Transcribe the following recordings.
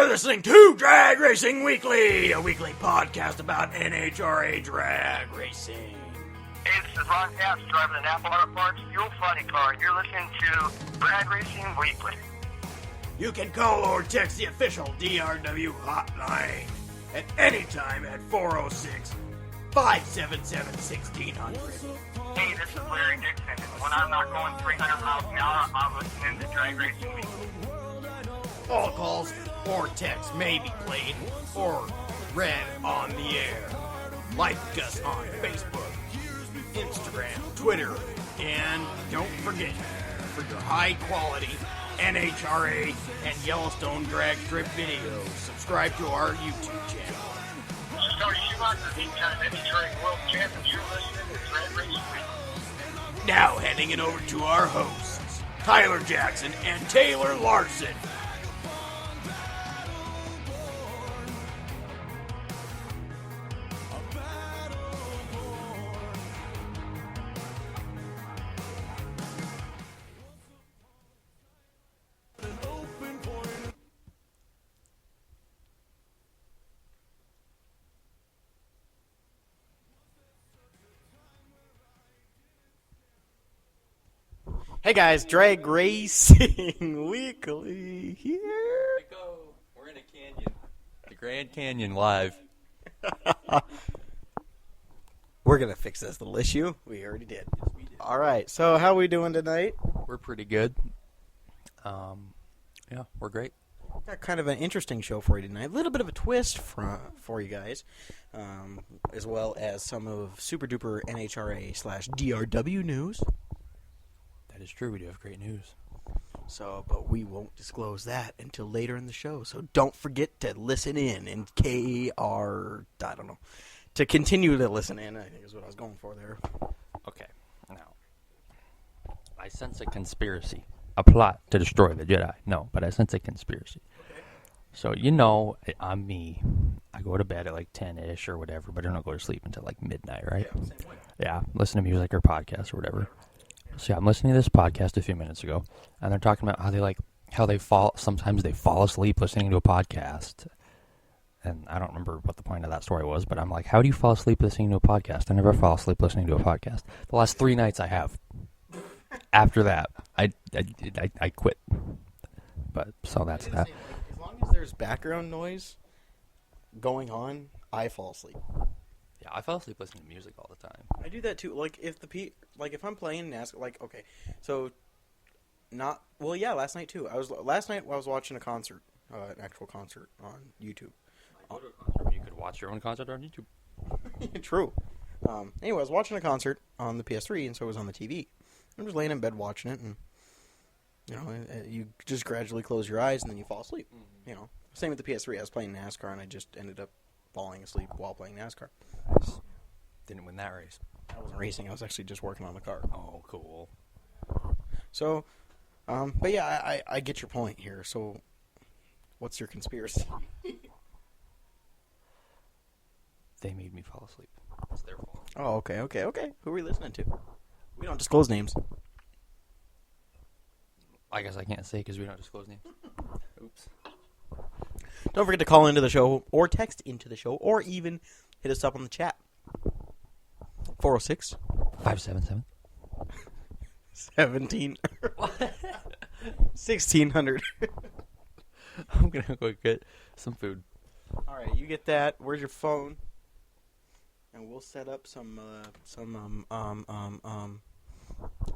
You're listening to Drag Racing Weekly, a weekly podcast about NHRA drag racing. Hey, this is Ron Capps driving an Apple Auto Parts Fuel Funny car, and you're listening to Drag Racing Weekly. You can call or text the official DRW hotline at any time at 406-577-1600. Hey, this is Larry Dixon, and when I'm not going 300 miles an hour, I'm listening to Drag Racing Weekly. All calls or texts may be played or read on the air. Like us on Facebook, Instagram, Twitter, and don't forget, for your high-quality NHRA and Yellowstone drag strip videos, subscribe to our YouTube channel. Scotty Schumacher, 8-time NHRA World Champion, you're listening to Drag Racing Weekly. Now handing it over to our hosts, Tyler Jackson and Taylor Larson. Hey guys, Drag Racing Weekly here. Here we go. We're in a canyon. The Grand Canyon live. We're going to fix this little issue. We already did. Yes, we did. All right, so how are we doing tonight? We're pretty good. Yeah, we're great. Got kind of an interesting show for you tonight. A little bit of a twist for you guys, as well as some of super duper NHRA/DRW news. That is true. We do have great news. So, but we won't disclose that until later in the show. So don't forget to listen in and I don't know, to continue to listen in, I think is what I was going for there. Okay. Now, I sense a conspiracy. A plot to destroy the Jedi. No, but I sense a conspiracy. Okay. So, you know, I'm me. I go to bed at like 10-ish or whatever, but I don't go to sleep until like midnight, right? Yeah, same way. Yeah, listen to music or podcasts or whatever. So yeah, I'm listening to this podcast a few minutes ago, and they're talking about sometimes they fall asleep listening to a podcast. And I don't remember what the point of that story was, but I'm like, how do you fall asleep listening to a podcast? I never fall asleep listening to a podcast. The last 3 nights I have. After that, I quit. But, so that's that. As long as there's background noise going on, I fall asleep. Yeah, I fall asleep listening to music all the time. I do that too. Like if if I'm playing NASCAR, like okay, so last night too. Last night I was watching a concert, an actual concert on YouTube. You could watch your own concert on YouTube. True. Anyway, I was watching a concert on the PS3, and so it was on the TV. I'm just laying in bed watching it, and you just gradually close your eyes, and then you fall asleep. Mm-hmm. You know, same with the PS3. I was playing NASCAR, and I just ended up falling asleep while playing NASCAR. Nice. Didn't win that race. I wasn't racing. I was actually just working on the car. Oh, cool. So, but yeah, I get your point here. So, what's your conspiracy? They made me fall asleep. It's their fault. Oh, okay. Who are we listening to? We don't disclose names. I guess I can't say because we don't disclose names. Oops. Don't forget to call into the show or text into the show or even hit us up on the chat. 406 577 17 1600. I'm going to go get some food. All right, you get that. Where's your phone? And we'll set up some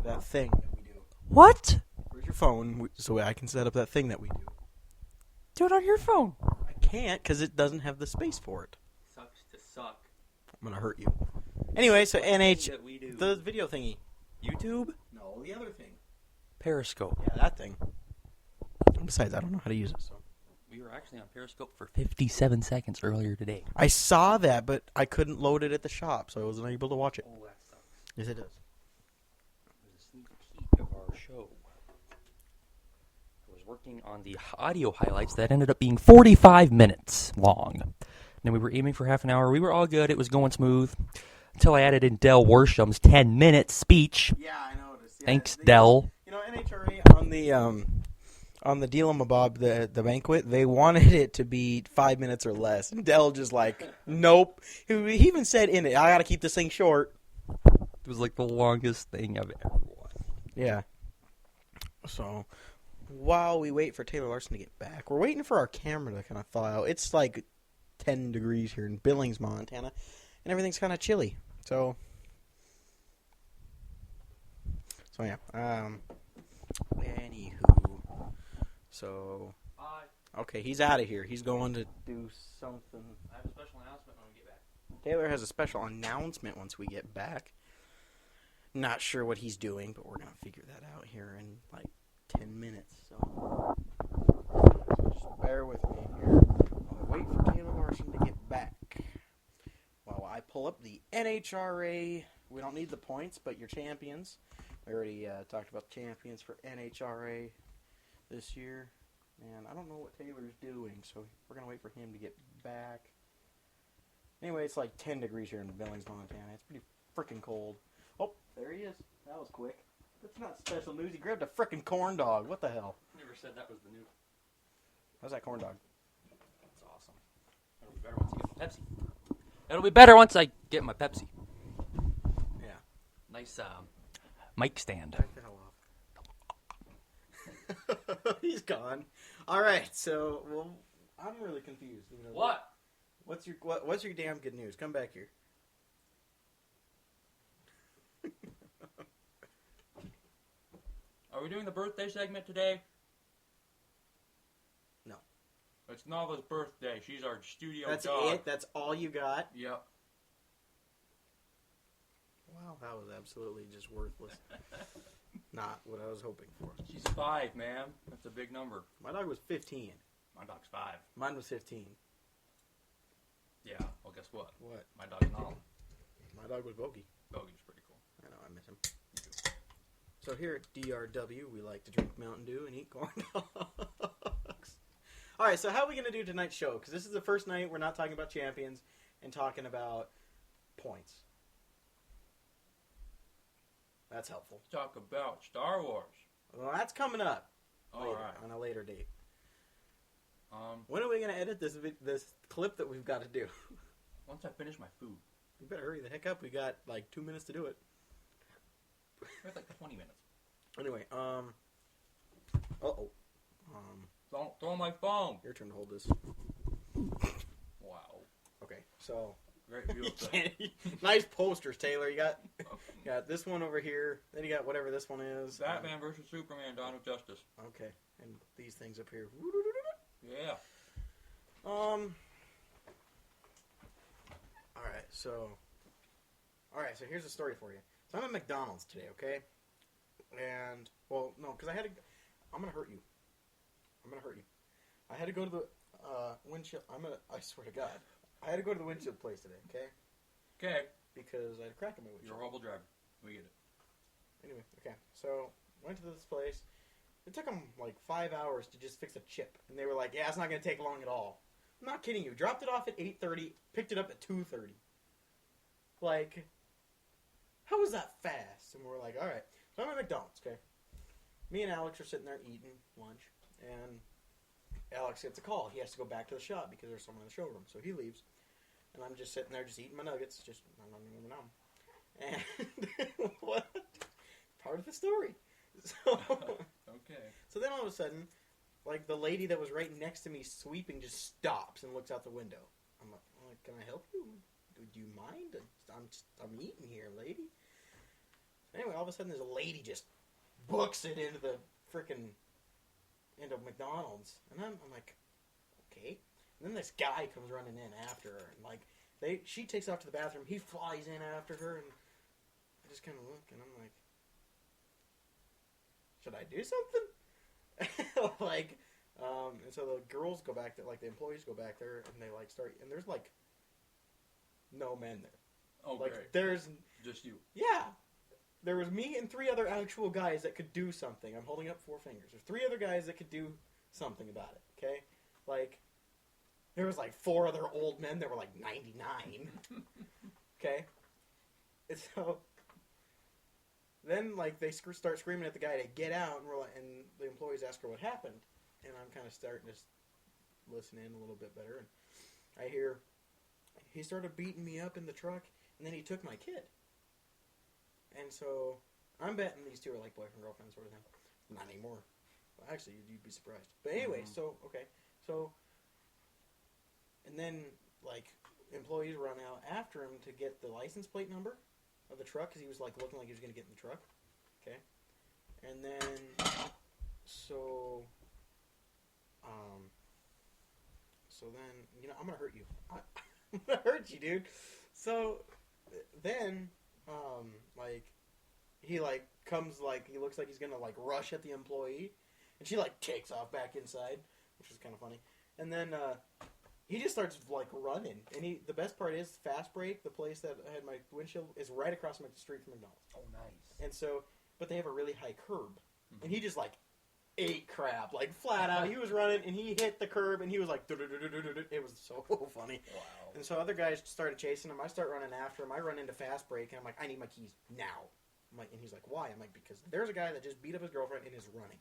that thing that we do. What? Where's your phone so I can set up that thing that we do? Do it on your phone. I can't because it doesn't have the space for it. Sucks to suck. I'm going to hurt you. Anyway, so that we do. the video thingy. YouTube? No, the other thing. Periscope. Yeah, that thing. Besides, I don't know how to use it, so. We were actually on Periscope for 57 seconds earlier today. I saw that, but I couldn't load it at the shop, so I wasn't able to watch it. Oh, that sucks. Yes, it does. There's a sneak peek of our show. I was working on the audio highlights that ended up being 45 minutes long. And we were aiming for half an hour. We were all good. It was going smooth. Until I added in Del Worsham's 10-minute speech. Yeah, I noticed. Yeah, Thanks, Del. You know, NHRA On the Deal-em-a-bob, the banquet, they wanted it to be 5 minutes or less. And Dell just like, nope. He even said in it, I got to keep this thing short. It was like the longest thing I've ever watched. Yeah. So, while we wait for Taylor Larson to get back, we're waiting for our camera to kind of thaw out. It's like 10 degrees here in Billings, Montana, and everything's kind of chilly. So yeah. Anywho. So, okay, he's out of here. He's going to do something. I have a special announcement when we get back. Taylor has a special announcement once we get back. Not sure what he's doing, but we're going to figure that out here in like 10 minutes. So just bear with me here while I wait for Taylor Larson to get back. While I pull up the NHRA, we don't need the points, but your champions. We already talked about the champions for NHRA this year. And I don't know what Taylor's doing, so we're going to wait for him to get back. Anyway, it's like 10 degrees here in Billings, Montana. It's pretty freaking cold. Oh, there he is. That was quick. That's not special news. He grabbed a freaking corn dog. What the hell? Never said that was the new. How's that corn dog? That's awesome. It'll be better once I get my Pepsi. It'll be better once I get my Pepsi. Yeah. Nice mic stand. Back the hell off. He's gone. All right, so well, I'm really confused. You know, What? What's your damn good news? Come back here. Are we doing the birthday segment today? No. It's Nava's birthday. She's our studio That's dog. it? That's all you got? Yep. Wow, that was absolutely just worthless. Not what I was hoping for. She's 5, man. That's a big number. My dog was 15. My dog's 5. Mine was 15. Yeah. Well, guess what? What? My dog's Nala. My dog was Bogey. Bogey's pretty cool. I know, I miss him. So here at DRW, we like to drink Mountain Dew and eat corn dogs. All right, so how are we going to do tonight's show? Because this is the first night we're not talking about champions and talking about points. That's helpful. Talk about Star Wars. Well, that's coming up All right. on a later date. When are we going to edit this clip that we've got to do? Once I finish my food. We better hurry the heck up. We got like 2 minutes to do it. We have like 20 minutes. Anyway, Don't throw my phone. your turn to hold this. Wow. Okay, so Great view of that. nice posters, Taylor. You got this one over here. Then you got whatever this one is. Batman versus Superman, Dawn of Justice. Okay, and these things up here. Yeah. All right. So here's a story for you. So I'm at McDonald's today, okay? And well, no, because I'm gonna hurt you. I had to go to the windshield. I swear to God, I had to go to the windshield place today, okay? Okay. Because I had a crack in my You're windshield. a horrible driver. We get it. Anyway, okay. So went to this place. It took them like 5 hours to just fix a chip, and they were like, "Yeah, it's not gonna take long at all." I'm not kidding you. Dropped it off at 8:30, picked it up at 2:30. Like, how was that fast? And we're like, all right. So I'm at McDonald's, okay? Me and Alex are sitting there eating lunch, and Alex gets a call. He has to go back to the shop because there's someone in the showroom. So he leaves, and I'm just sitting there just eating my nuggets, just and what? Part of the story. So, Okay. so then all of a sudden, like the lady that was right next to me sweeping just stops and looks out the window. I'm like, can I help you? Do you mind? I'm eating here, lady. Anyway, all of a sudden, there's a lady just books it into McDonald's, and I'm like, okay. And then this guy comes running in after her, and like she takes off to the bathroom. He flies in after her, and I just kind of look, and I'm like, should I do something? And so the girls go back there, like the employees go back there, and they like start, and there's like no men there. Oh, like great. there's Just you. yeah. There was me and 3 other actual guys that could do something. I'm holding up 4 fingers. There's 3 other guys that could do something about it. Okay, like there was like 4 other old men that were like 99. Okay, and so then like they start screaming at the guy to get out, and we're like, and the employees ask her what happened, and I'm kind of starting to listen in a little bit better, and I hear he started beating me up in the truck, and then he took my kid, and so I'm betting these two are like boyfriend girlfriend sort of thing. Not anymore. Well, actually, you'd be surprised. But anyway, so and then like employees run out after him to get the license plate number of the truck because he was like looking like he was going to get in the truck. Okay, and then so then I'm gonna hurt you. I'm gonna hurt you, dude. So then like he like comes like he looks like he's gonna like rush at the employee, and she like takes off back inside, which is kind of funny. And then he just starts like running, and the best part is Fast Break, the place that I had my windshield, is right across the street from McDonald's. Oh, nice. And so, but they have a really high curb, and he just like ate crap, like flat out. He was running, and he hit the curb, and he was like, it was so funny. Wow. And so other guys started chasing him. I start running after him. I run into Fast Break, and I'm like, I need my keys now. I'm like, and he's like, why? I'm like, because there's a guy that just beat up his girlfriend and is running.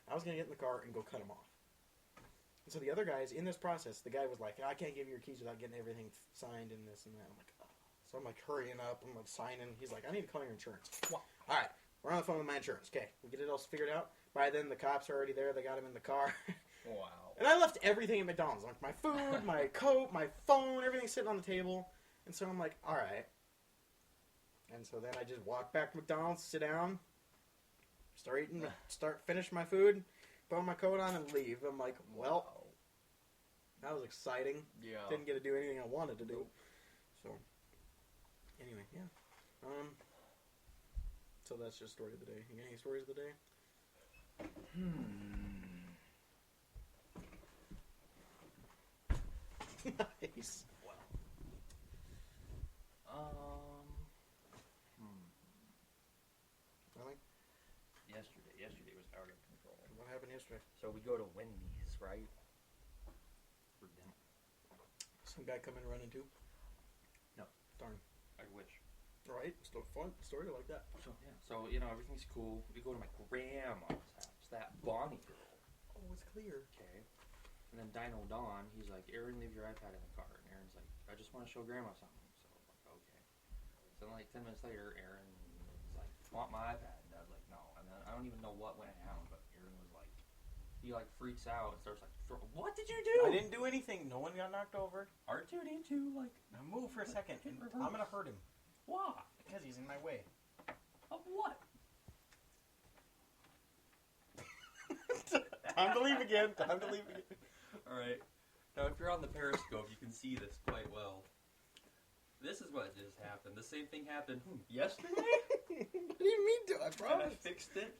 I was gonna get in the car and go cut him off. And so the other guys, in this process, the guy was like, I can't give you your keys without getting everything signed and this and that. I'm like, oh. So I'm like hurrying up. I'm like signing. He's like, I need to call your insurance. Well, all right, we're on the phone with my insurance. Okay, we get it all figured out. By then, the cops are already there. They got him in the car. Wow. And I left everything at McDonald's. Like my food, my coat, my phone, everything's sitting on the table. And so I'm like, all right. And so then I just walk back to McDonald's, sit down, finish my food, put my coat on, and leave. I'm like, well, that was exciting. Yeah. Didn't get to do anything I wanted to do. So, anyway, yeah. So that's just story of the day. You got any stories of the day? Nice. Wow. Really? Yesterday was out of control. What happened yesterday? So we go to Wendy's, right? For dinner. Some guy come in running too? No. Darn. I wish. Right? Still fun story like that. So yeah. So everything's cool. We go to my grandma's house. That Bonnie girl. Oh, it's clear. Okay. And then Dino Don, he's like, Aaron, leave your iPad in the car. And Aaron's like, I just want to show Grandma something. So I'm like, okay. So then like 10 minutes later, Aaron was like, want my iPad? And I was like, no. And then I don't even know what went down, but Aaron was like, he like freaks out and starts like, what did you do? I didn't do anything. No one got knocked over. R2D2, like, Now move for a second. And I'm going to hurt him. why? Because he's in my way. Of what? Time to leave again. Time to leave again. Alright. Now, if you're on the Periscope, you can see this quite well. This is what just happened. The same thing happened yesterday? What do you mean to? I And I promise. fixed it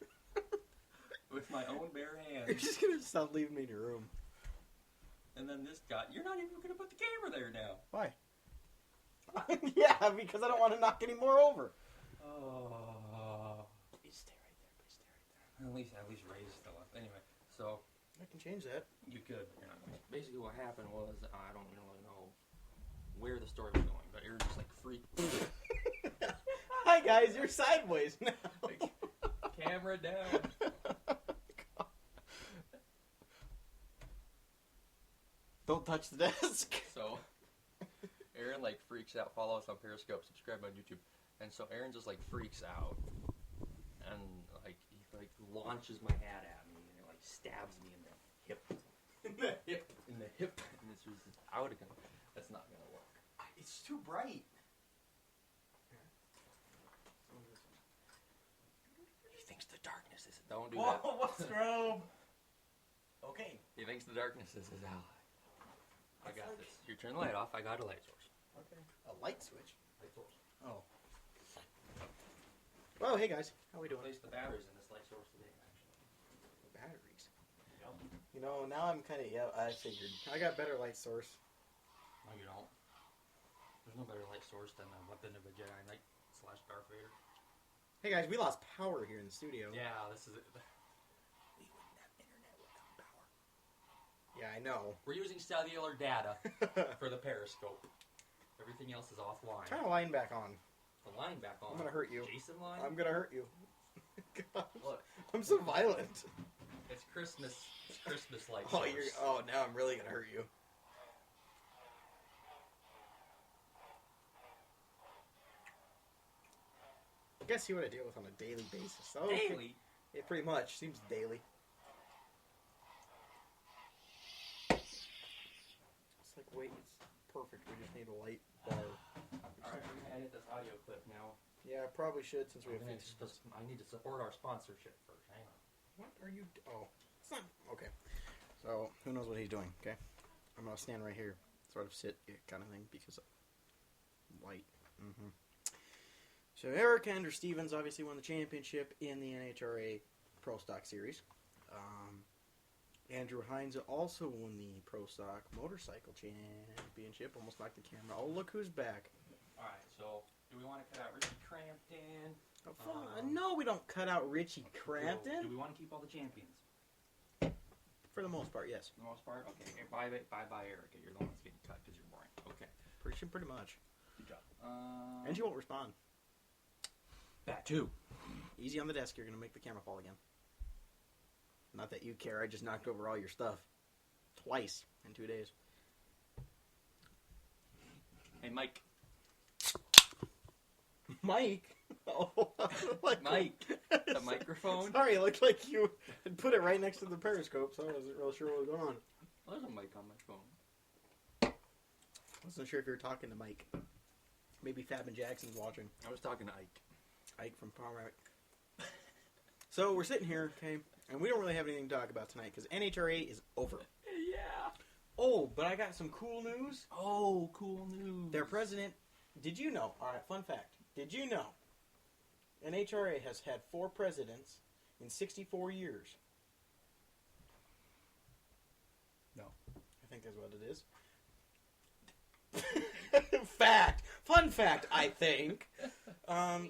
with my own bare You're hands. just going to stop leaving me in your room. And then this guy, you're not even going to put the camera there now. Why? Yeah, because I don't want to knock any more over. Oh. Please stay right there. Please stay right there. At least Ray's still up. Anyway, so I can change that. you could. You're not going to. Basically, what happened was I don't really know where the story was going, but Aaron just like freaked. Hi guys, you're sideways now. Like, camera down. Don't touch the desk. So Aaron like freaks out. Follow us on Periscope. Subscribe on YouTube. And so Aaron just like freaks out, and like he like launches my hat at me, and it like stabs me in the hip. In the hip. And it's just I would have gone. That's not gonna work. It's too bright. He thinks the darkness is. Don't do Whoa, that. what's strobe? Okay. He thinks the darkness is his ally. I got this. You turn the light off. I got a light source. Okay. A light switch. Light source. Oh. Well, hey guys, how we doing? Replace the batteries in this light source today, actually. Batteries. You know, now I'm kind of I figured I got better light source. No, you don't. There's no better light source than a weapon of a Jedi Knight / Darth Vader. Hey guys, we lost power here in the studio. Yeah, this is it. We wouldn't have internet without power. Yeah, I know. We're using cellular data for the Periscope. Everything else is offline. Turn the line back on. the line back on. I'm gonna hurt you. Jason line? I'm gonna hurt you. God, Look. I'm so violent. It's Christmas. It's Christmas lights. Now I'm really gonna hurt you. I guess see what I deal with on a daily basis. Oh, Daily? It pretty much seems daily. It's like, wait, it's perfect. We just need a light bar. Alright, I'm gonna edit this audio clip now. Yeah, I probably should since we have. I need to support our sponsorship first. Hang on. What are you? Oh, it's not okay. So who knows what he's doing? Okay, I'm gonna stand right here, sort of sit kind of thing because of light. So Eric Andrew Stevens obviously won the championship in the NHRA Pro Stock Series. Andrew Hines also won the Pro Stock Motorcycle Championship. Almost knocked the camera. Oh, look who's back. All right, so do we want to cut out Richie Crampton? No, we don't cut out Richie Crampton. Do we want to keep all the champions? For the most part, yes. For the most part? Okay. Bye, Erica. You're the one that's getting cut because you're boring. Okay. Pretty much. Good job. And she won't respond. That too. Easy on the desk. You're going to make the camera fall again. Not that you care. I just knocked over all your stuff. Twice in 2 days. Hey, Mike. Mike? Oh, like Mike. The microphone? Sorry, it looked like you had put it right next to the periscope, so I wasn't real sure what was going on. There's a mic on my phone. Wasn't sure if you were talking to Mike. Maybe Fab and Jackson's watching. I was talking to Ike. Ike from Palmer. So we're sitting here, okay, and we don't really have anything to talk about tonight because NHRA is over. Yeah. Oh, but I got some cool news. Oh, cool news. Their president, did you know? All right, fun fact. Did you know NHRA has had 4 presidents in 64 years? No. I think that's what it is. Fact. Fun fact, I think. Are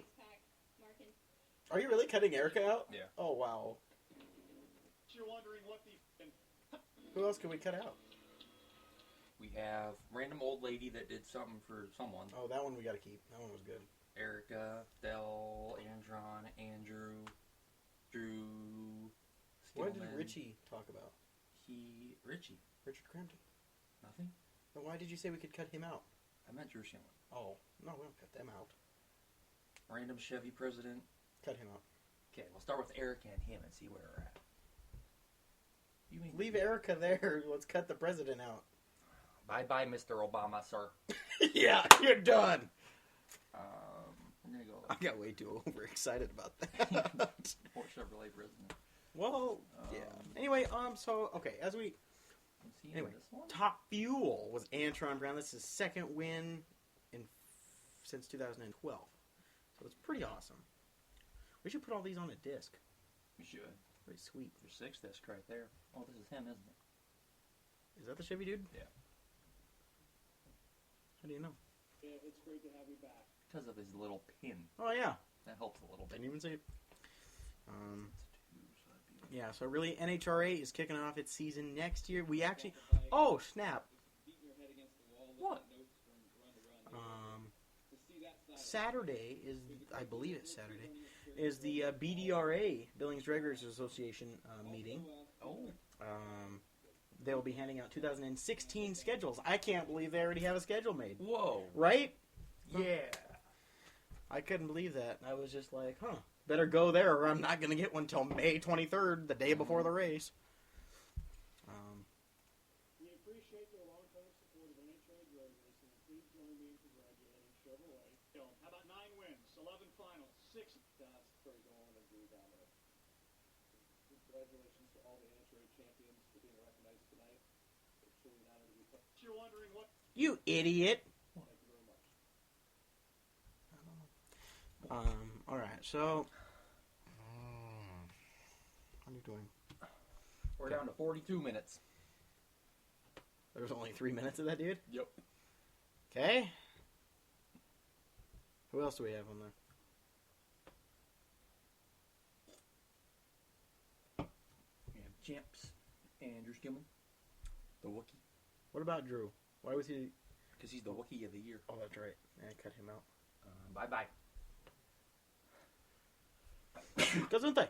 you really cutting Erica out? Yeah. Oh, wow. You're wondering what the... Who else can we cut out? We have random old lady that did something for someone. Oh, that one we got to keep. That one was good. Erica, Del, Andron, Andrew, Drew, What did Skillman. Richie talk about? Richie. Richard Crampton. Nothing? Then why did you say we could cut him out? I meant Drew Skillman. Oh, no, we don't cut them out. Random Chevy president. Cut him out. Okay, we'll start with Erica and him and see where we're at. You mean Leave Erica there. Let's cut the president out. Bye-bye, Mr. Obama, sir. Yeah, you're done. We're going to go... I got way too overexcited about that. Poor Chevrolet president. Well, yeah. Anyway, okay, as we... Anyway, This one? Top Fuel was Antron Brown. This is his second win since 2012. So it's pretty awesome. We should put all these on a disc. We should. Pretty sweet. There's 6 disc right there. Oh, this is him, isn't it? Is that the Chevy dude? Yeah. How do you know? Yeah, it's great to have you back. Because of his little pin. Oh, yeah. That helps a little bit. Didn't even see it. Yeah, so really, NHRA is kicking off its season next year. We actually... Oh, snap. What? Saturday is, I believe it's Saturday, is the BDRA, Billings Regulars Association meeting. Oh. They will be handing out 2016 schedules. I can't believe they already have a schedule made. Whoa. Right? Yeah. I couldn't believe that. I was just like, better go there or I'm not going to get one until May 23rd, the day before the race. We appreciate your long-term support of NHRA Road Racing, and please join me in congratulating Chevrolet. How about 9 wins, 11 finals, 6... That's pretty going and agree down there. Congratulations to all the NHRA champions for being recognized tonight. It's truly an honor to be part. You're wondering what... You idiot. Thank you very much. Alright, so... What are you doing? We're down to 42 minutes. There was only 3 minutes of that, dude? Yep. Okay. Who else do we have on there? We have Champs, Andrew Skillman, the Wookiee. What about Drew? Why was he... Because he's the Wookiee of the year. Oh, that's right. I cut him out. Bye-bye. Doesn't they?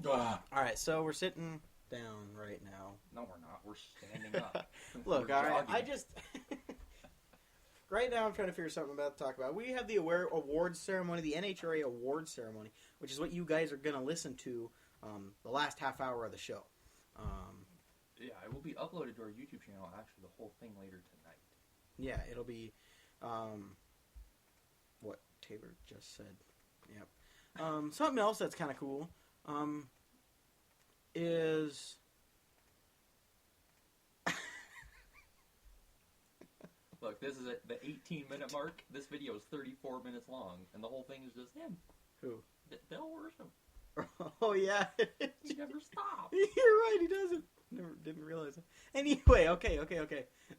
Ah. All right, so we're sitting down right now. No, we're not. We're standing up. Look, We're all right, jogging. I just... Right now I'm trying to figure something about to talk about. We have the awards ceremony, the NHRA awards ceremony, which is what you guys are going to listen to the last half hour of the show. Yeah, it will be uploaded to our YouTube channel, actually, the whole thing later tonight. Yeah, it'll be what Taylor just said. Yep. Something else that's kind of cool is... Look, this is at the 18-minute mark. This video is 34 minutes long, and the whole thing is just him. Who? Bill Worsham. Oh, yeah. He never stops. You're right, he doesn't. Never didn't realize it. Anyway, okay.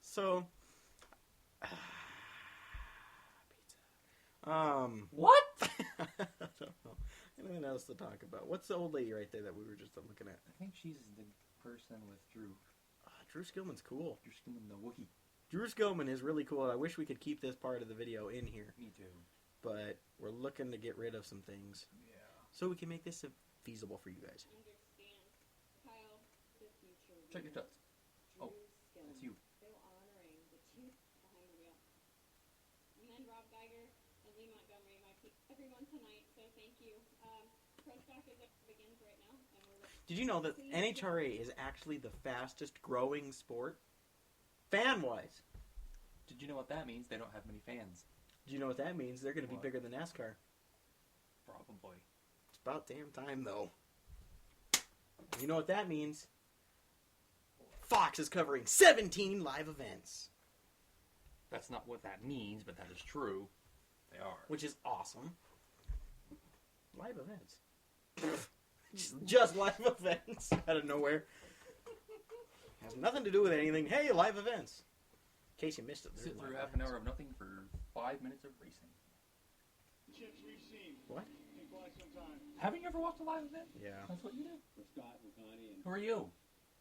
So, pizza. What? I don't know. Anything else to talk about? What's the old lady right there that we were just looking at? I think she's the person with Drew. Drew Skillman's cool. Drew Skillman, the Wookiee. Drew Skillman is really cool. I wish we could keep this part of the video in here, Me too. but we're looking to get rid of some things Yeah. so we can make this feasible for you guys. Understand. Kyle, the future. Check your tuts. Oh, that's you. Still honoring the truth behind the wheel. And then Rob Geiger and Lee Montgomery, everyone tonight, so thank you. Pro Stock begins right now. And we're Did you know that NHRA is actually the fastest growing sport? Fan-wise. Did you know what that means? They don't have many fans. Do you know what that means? They're going to be What? bigger than NASCAR. Probably. It's about damn time, though. You know what that means? Fox is covering 17 live events, That's not what that means, but that is true. They are. which is awesome. Live events. Just live events out of nowhere. Has nothing to do with anything. Hey, live events. In case you missed it. Sit there's through live half an events. hour of nothing for 5 minutes of racing. Chips we've seen What? in quite some time. Haven't you ever watched a live event? Yeah. That's what you do. For Scott and Connie and Who are you?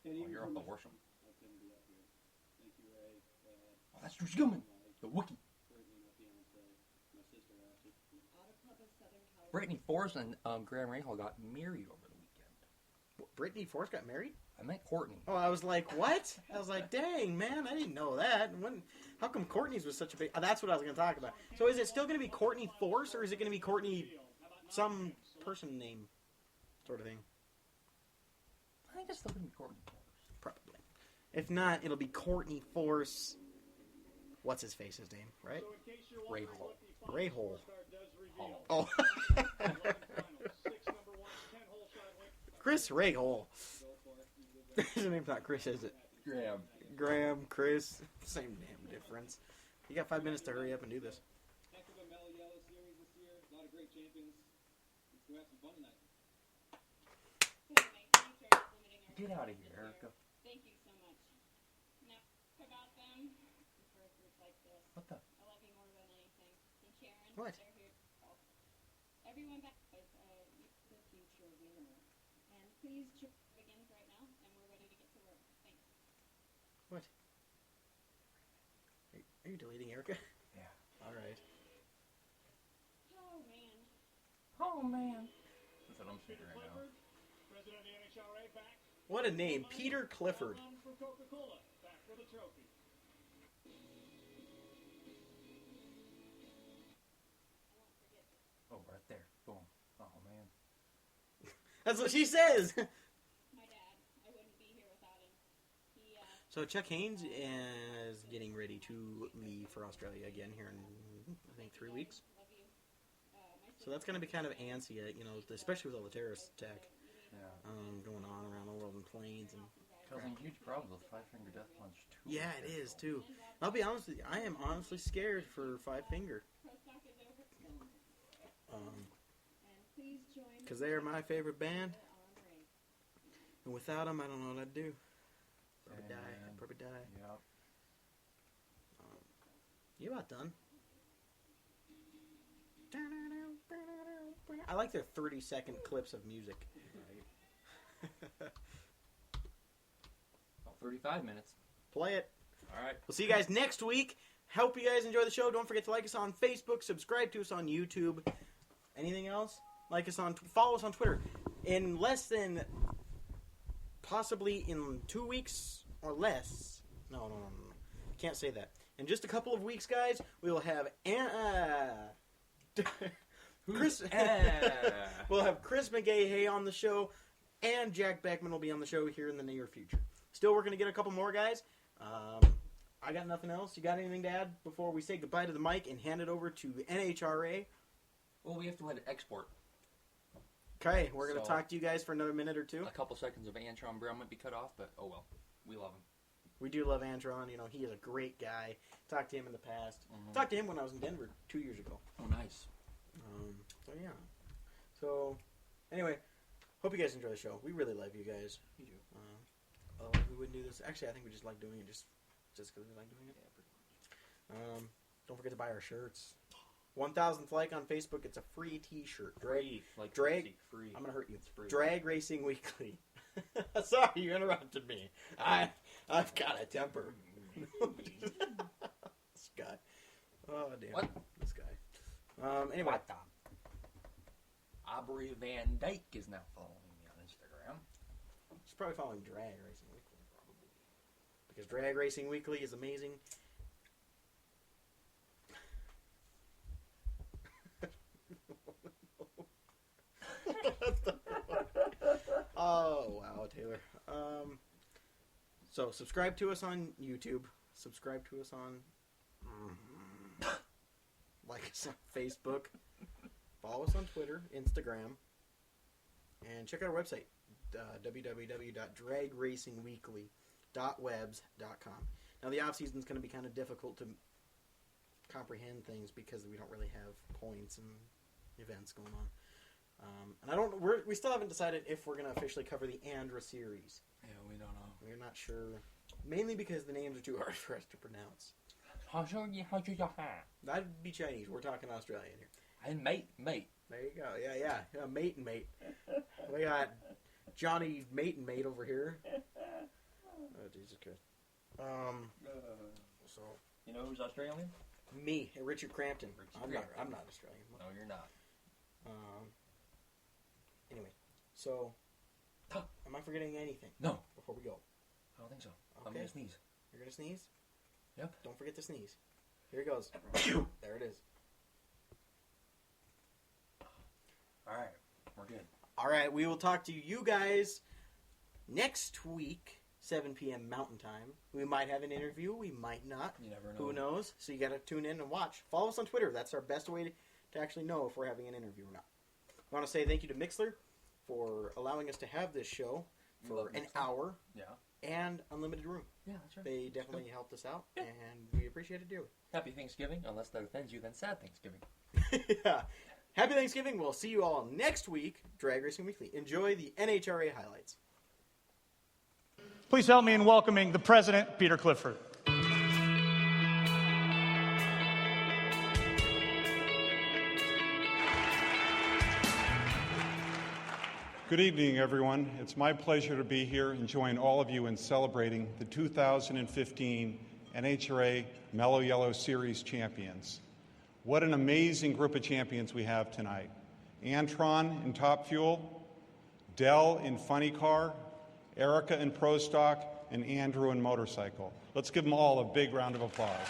and Oh, even you're up for at Worsham. I couldn't be up here. Thank you, Ray. Oh, that's Drew Skillman, the Wookiee. Courtney, my fiance, my sister Ashley. Auto Club of Southern California. Brittany Forrest and Graham Rahal got married over the weekend. Brittany Forrest got married? I meant Courtney. Oh, I was like, what? I was like, dang, man, I didn't know that. How come Courtney's was such a big... that's what I was going to talk about. So is it still going to be Courtney Force, or is it going to be Courtney some person name sort of thing? I think it's still going to be Courtney Forrest. Probably. If not, it'll be Courtney Force... What's his face's name, right? So in case you're wondering Rahal. what the final Rahal. scorecard does reveal, Oh. 11 finals, 6 number ones, 10 hole shot win. Chris Rahal. Go for it. You did that. His name's not Chris, is it? Graham. Graham, Chris. Same damn difference. You got 5 minutes to hurry up and do this. Heck of a Mellow Yellow series this year. A lot of great champions. Let's go have some fun tonight. Anyway, thanks for limiting our Get out of questions here, this Erica. year. Thank you so much. Now, about them, for a group like this, What the? I love you more than anything. And Sharon, What? they're here. Oh. Everyone back with the future winner. And please, begins right now, and we're ready to get to work. Thanks. What? Are you deleting Erica? Yeah. Alright. Oh, man. Oh, man. That's what I'm thinking right now. Clifford, president of the NHRA, back. What a name. Peter Clifford. On for Coca-Cola, back for the trophy. Oh, right there. Boom. Oh, man. That's what she says. My dad. I wouldn't be here without him. He, So Chuck Haynes is getting ready to leave for Australia again here in, I think, 3 weeks. love you. My So that's going to be kind of antsy, especially with all the terrorist attack Yeah. going on around the world in planes. And Causing huge problems with Five Finger Death Punch 2. yeah, it is, too. I'll be honest with you. I am honestly scared for Five Finger. Pro Stock is over. And please join Because they are my favorite band. honoring. And without them, I don't know what I'd do. Probably Same, die. man. I'd probably die. Yep. You about done? I like their 30-second clips of music. About 35 minutes. Play it. All right. We'll see you guys next week. Hope you guys enjoy the show. Don't forget to like us on Facebook. Subscribe to us on YouTube. Anything else? follow us on Twitter. In less than, possibly in 2 weeks or less. No. Can't say that. In just a couple of weeks, guys, we will have Chris. We'll have Chris McGahey on the show, and Jack Beckman will be on the show here in the near future. Still working to get a couple more guys. I got nothing else. You got anything to add before we say goodbye to the mic and hand it over to NHRA? Well, we have to let it export. Okay, we're going to talk to you guys for another minute or two. A couple seconds of Antron Brown might be cut off, but oh well. We love him. We do love Antron. You know, he is a great guy. Talked to him in the past. Mm-hmm. Talked to him when I was in Denver 2 years ago. Oh, nice. So, yeah. So, anyway, hope you guys enjoy the show. We really love you guys. You do. We wouldn't do this. Actually, I think we just like doing it just because we like doing it. Yeah, pretty much. Don't forget to buy our shirts. 1,000th like on Facebook. It's a free T-shirt. Free. Like Drag. Free. I'm gonna hurt you. It's free. Drag Racing Weekly. Sorry, you interrupted me. I've got a temper. This guy. Oh damn. What? This guy. Anyway. What the? Aubrey Van Dyke is now following me on Instagram. She's probably following Drag Racing Weekly, probably. Because Drag Racing Weekly is amazing. Oh, wow, Taylor. So, subscribe to us on YouTube. Subscribe to us on... like us on Facebook. Follow us on Twitter, Instagram. And check out our website, www.dragracingweekly.webs.com. Now, the off-season is going to be kind of difficult to comprehend things because we don't really have points and events going on. And we still haven't decided if we're going to officially cover the Andra series. Yeah, we don't know. We're not sure. Mainly because the names are too hard for us to pronounce. That'd be Chinese. We're talking Australian here. And mate. There you go. Yeah, mate and mate. We got Johnny mate and mate over here. Oh, Jesus Christ. So. You know who's Australian? Me, Richard Crampton. I'm not Australian. No, you're not. Anyway, so am I forgetting anything? No. Before we go, I don't think so. Okay. I'm gonna sneeze. You're gonna sneeze? Yep. Don't forget to sneeze. Here it goes. There it is. All right, we're good. All right, we will talk to you guys next week, 7 p.m. Mountain Time. We might have an interview. We might not. You never know. Who knows? So you got to tune in and watch. Follow us on Twitter. That's our best way to actually know if we're having an interview or not. I want to say thank you to Mixler for allowing us to have this show for an hour. Yeah. And unlimited room. Yeah, that's right. They definitely helped us out, Yeah. and we appreciate it dearly. Happy Thanksgiving. Unless that offends you, then sad Thanksgiving. Yeah. Happy Thanksgiving. We'll see you all next week, Drag Racing Weekly. Enjoy the NHRA highlights. Please help me in welcoming the president, Peter Clifford. Good evening, everyone. It's my pleasure to be here and join all of you in celebrating the 2015 NHRA Mellow Yellow Series champions. What an amazing group of champions we have tonight. Antron in Top Fuel, Dell in Funny Car, Erica in Pro Stock, and Andrew in Motorcycle. Let's give them all a big round of applause.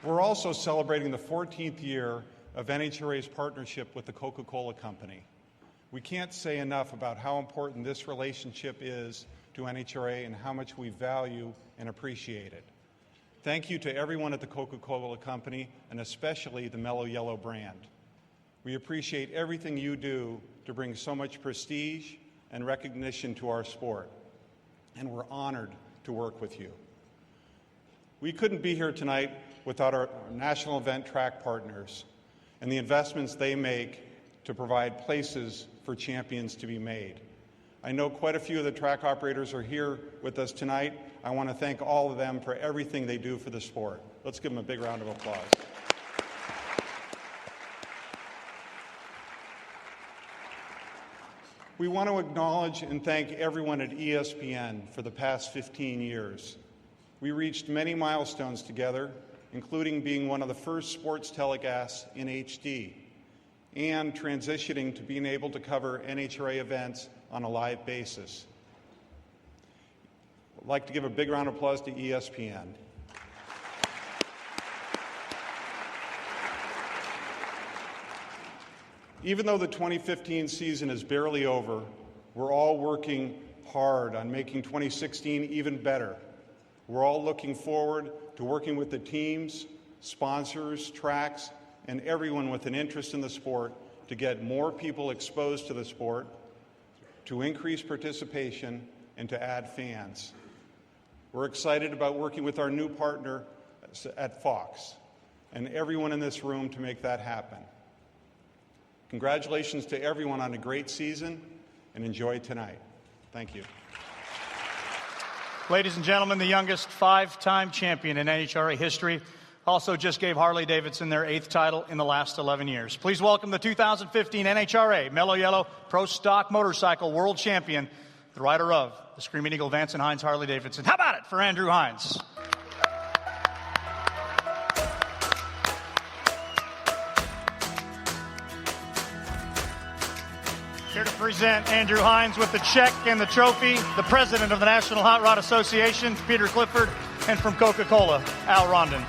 We're also celebrating the 14th year of NHRA's partnership with the Coca-Cola Company. We can't say enough about how important this relationship is to NHRA and how much we value and appreciate it. Thank you to everyone at the Coca-Cola Company, and especially the Mellow Yellow brand. We appreciate everything you do to bring so much prestige and recognition to our sport, and we're honored to work with you. We couldn't be here tonight without our national event track partners and the investments they make to provide places for champions to be made. I know quite a few of the track operators are here with us tonight. I want to thank all of them for everything they do for the sport. Let's give them a big round of applause. We want to acknowledge and thank everyone at ESPN for the past 15 years. We reached many milestones together, including being one of the first sports telecasts in HD, and transitioning to being able to cover NHRA events on a live basis. I'd like to give a big round of applause to ESPN. Even though the 2015 season is barely over, we're all working hard on making 2016 even better. We're all looking forward to working with the teams, sponsors, tracks, and everyone with an interest in the sport to get more people exposed to the sport, to increase participation, and to add fans. We're excited about working with our new partner at Fox and everyone in this room to make that happen. Congratulations to everyone on a great season, and enjoy tonight. Thank you. Ladies and gentlemen, the youngest five-time champion in NHRA history also just gave Harley-Davidson their 8th title in the last 11 years. Please welcome the 2015 NHRA Mellow Yellow Pro Stock Motorcycle World Champion, the rider of the Screaming Eagle Vance and Hines Harley-Davidson. How about it for Andrew Hines? Here to present Andrew Hines with the check and the trophy, the president of the National Hot Rod Association, Peter Clifford, and from Coca-Cola, Al Rondon.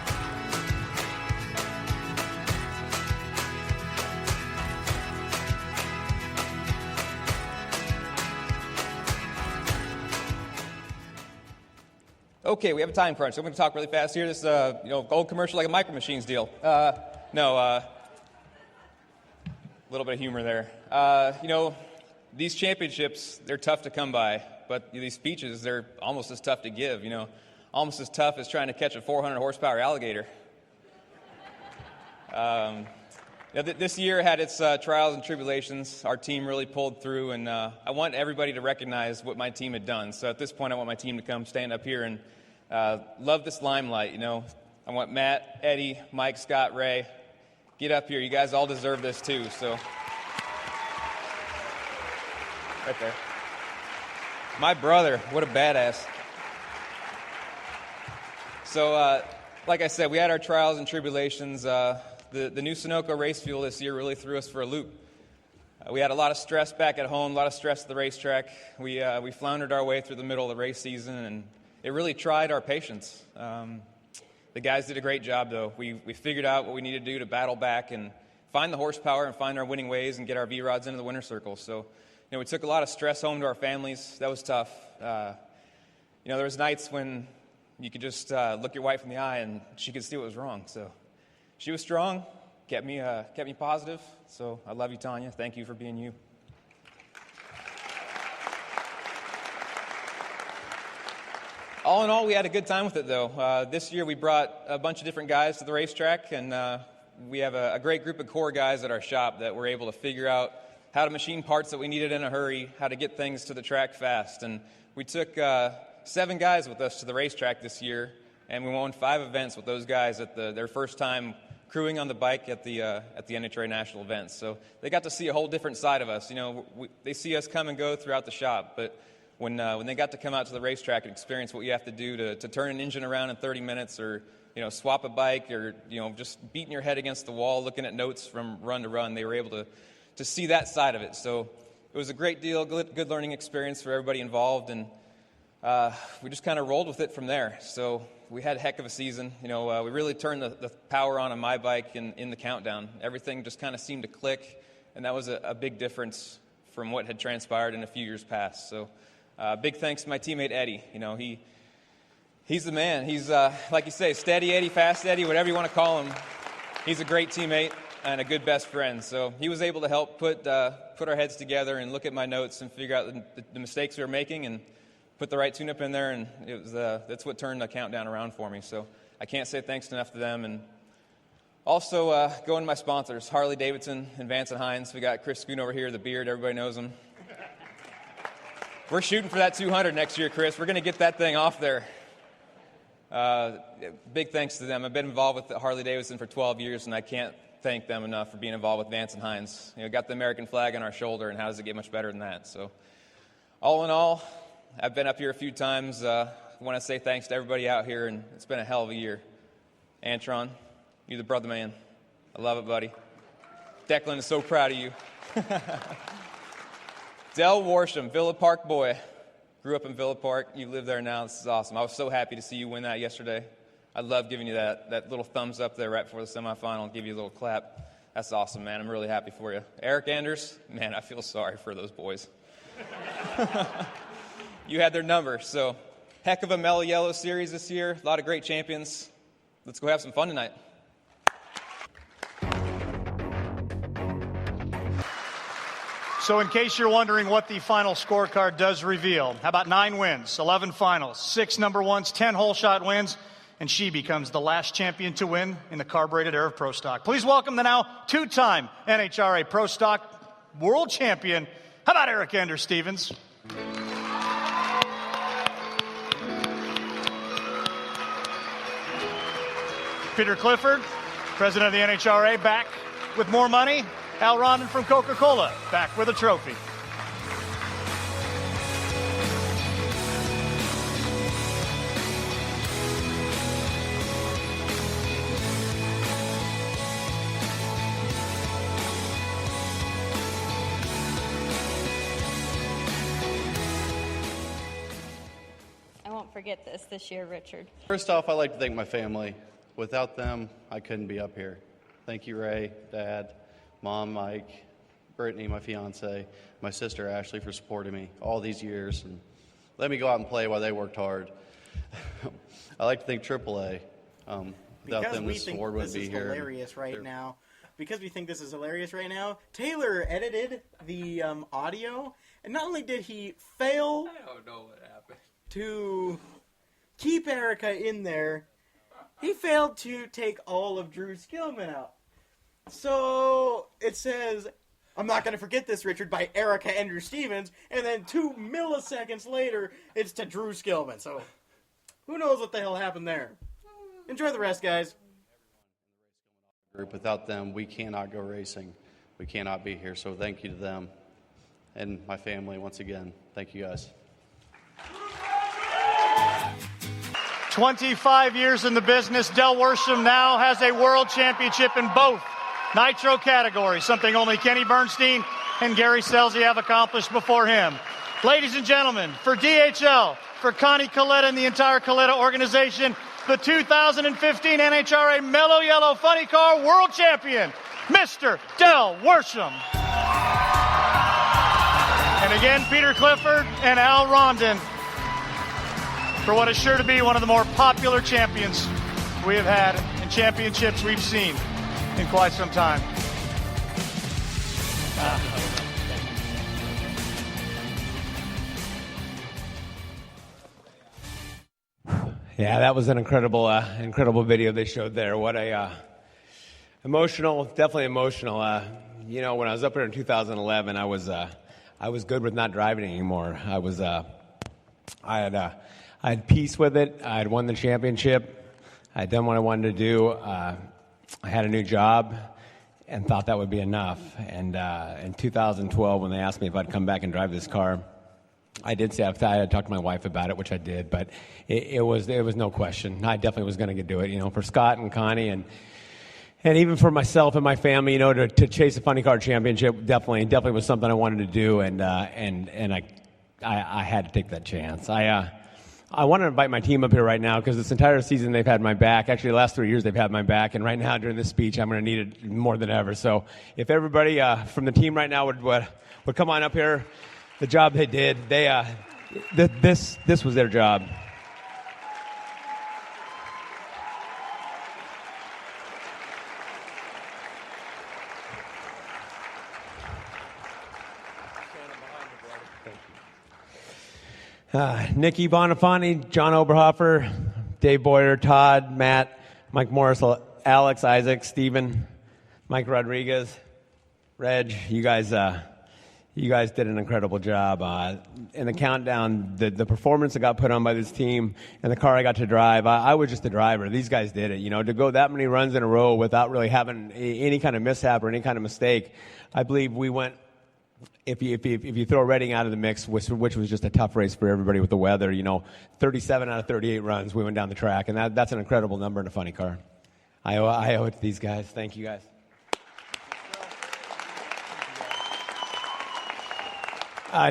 Okay, we have a time crunch, so I'm going to talk really fast here. This old commercial like a Micro Machines deal. A little bit of humor there. These championships, they're tough to come by, but these speeches, they're almost as tough to give, almost as tough as trying to catch a 400 horsepower alligator. This year had its trials and tribulations. Our team really pulled through, and I want everybody to recognize what my team had done. So at this point, I want my team to come stand up here and love this limelight. I want Matt, Eddie, Mike, Scott, Ray, get up here. You guys all deserve this too. So right there. My brother, what a badass. So like I said, we had our trials and tribulations. The new Sunoco race fuel this year really threw us for a loop. We had a lot of stress back at home, a lot of stress at the racetrack. We floundered our way through the middle of the race season, and it really tried our patience. The guys did a great job, though. We figured out what we needed to do to battle back and find the horsepower and find our winning ways and get our V-rods into the winner's circle. So, we took a lot of stress home to our families. That was tough. There was nights when you could just look your wife in the eye and she could see what was wrong. So she was strong, kept me positive. So I love you, Tanya. Thank you for being you. All in all, we had a good time with it, though. This year we brought a bunch of different guys to the racetrack, and we have a great group of core guys at our shop that were able to figure out how to machine parts that we needed in a hurry, how to get things to the track fast. And we took 7 guys with us to the racetrack this year, and we won 5 events with those guys at their first time crewing on the bike at the NHRA national events. So they got to see a whole different side of us. They see us come and go throughout the shop, but when they got to come out to the racetrack and experience what you have to do to turn an engine around in 30 minutes or swap a bike or just beating your head against the wall looking at notes from run to run, they were able to see that side of it. So it was a great deal, good learning experience for everybody involved, and we just kind of rolled with it from there. So we had a heck of a season. We really turned the power on my bike in the countdown. Everything just kind of seemed to click, and that was a big difference from what had transpired in a few years past. So big thanks to my teammate Eddie. He's the man. He's, like you say, steady Eddie, fast Eddie, whatever you want to call him. He's a great teammate and a good best friend. So he was able to help put our heads together and look at my notes and figure out the mistakes we were making and put the right tune-up in there, and it was that's what turned the countdown around for me. So I can't say thanks enough to them. And also going to my sponsors, Harley-Davidson and Vance and Hines. We got Chris Schoon over here, the beard, everybody knows him. We're shooting for that 200 next year, Chris. We're going to get that thing off there. Big thanks to them. I've been involved with Harley-Davidson for 12 years, and I can't thank them enough for being involved with Vance and Hines. Got the American flag on our shoulder, and how does it get much better than that? So all in all, I've been up here a few times. I want to say thanks to everybody out here, and it's been a hell of a year. Antron, you're the brother man. I love it, buddy. Declan is so proud of you. Del Worsham, Villa Park boy. Grew up in Villa Park. You live there now. This is awesome. I was so happy to see you win that yesterday. I love giving you that little thumbs up there right before the semifinal. Give you a little clap. That's awesome, man. I'm really happy for you. Eric Anders, man, I feel sorry for those boys. You had their number. So, heck of a Mellow Yellow series this year. A lot of great champions. Let's go have some fun tonight. So in case you're wondering what the final scorecard does reveal, how about 9 wins, 11 finals, 6 number ones, 10 hole shot wins, and she becomes the last champion to win in the carbureted era of Pro Stock. Please welcome the now 2-time NHRA Pro Stock world champion. How about Eric Anders Stevens? Peter Clifford, president of the NHRA, back with more money. Al Rondon from Coca-Cola, back with a trophy. I won't forget this year, Richard. First off, I'd like to thank my family. Without them, I couldn't be up here. Thank you, Ray, Dad, Mom, Mike, Brittany, my fiance, my sister Ashley for supporting me all these years and let me go out and play while they worked hard. I'd like to thank AAA. Without them, this award wouldn't be here. Hilarious right now. Because we think this is hilarious right now, Taylor edited the audio, and not only did he fail I don't know what happened. to keep Erica in there, he failed to take all of Drew Skillman out. So it says, I'm not going to forget this, Richard, by Erica Anders Stevens, and then 2 milliseconds later, it's to Drew Skillman. So who knows what the hell happened there. Enjoy the rest, guys. Without them, we cannot go racing. We cannot be here. So thank you to them and my family once again. Thank you, guys. 25 years in the business, Del Worsham now has a world championship in both nitro categories, something only Kenny Bernstein and Gary Scelzi have accomplished before him. Ladies and gentlemen, for DHL, for Connie Coletta and the entire Coletta organization, the 2015 NHRA Mellow Yellow Funny Car World Champion, Mr. Del Worsham. And again, Peter Clifford and Al Rondon for what is sure to be one of the more popular champions we have had and championships we've seen in quite some time. Yeah, that was an incredible video they showed there. What a definitely emotional. When I was up here in 2011, I was good with not driving anymore. I had peace with it. I had won the championship. I had done what I wanted to do. I had a new job and thought that would be enough. And in 2012, when they asked me if I'd come back and drive this car, I did say I had talked to my wife about it, which I did, but it was no question. I definitely was going to do it. For Scott and Connie and even for myself and my family, to chase a funny car championship definitely was something I wanted to do, and I had to take that chance. I want to invite my team up here right now because this entire season they've had my back. Actually, the last 3 years they've had my back, and right now during this speech I'm going to need it more than ever. So if everybody from the team right now would come on up here, the job they did, this was their job. Nikki Bonifani, John Oberhofer, Dave Boyer, Todd, Matt, Mike Morris, Alex, Isaac, Steven, Mike Rodriguez, Reg, you guys did an incredible job. In the countdown, the performance that got put on by this team and the car I got to drive, I was just the driver. These guys did it. To go that many runs in a row without really having any kind of mishap or any kind of mistake, I believe we went. If you throw Reading out of the mix, which was just a tough race for everybody with the weather, 37 out of 38 runs we went down the track, and that's an incredible number in a funny car. I owe it to these guys. Thank you, guys.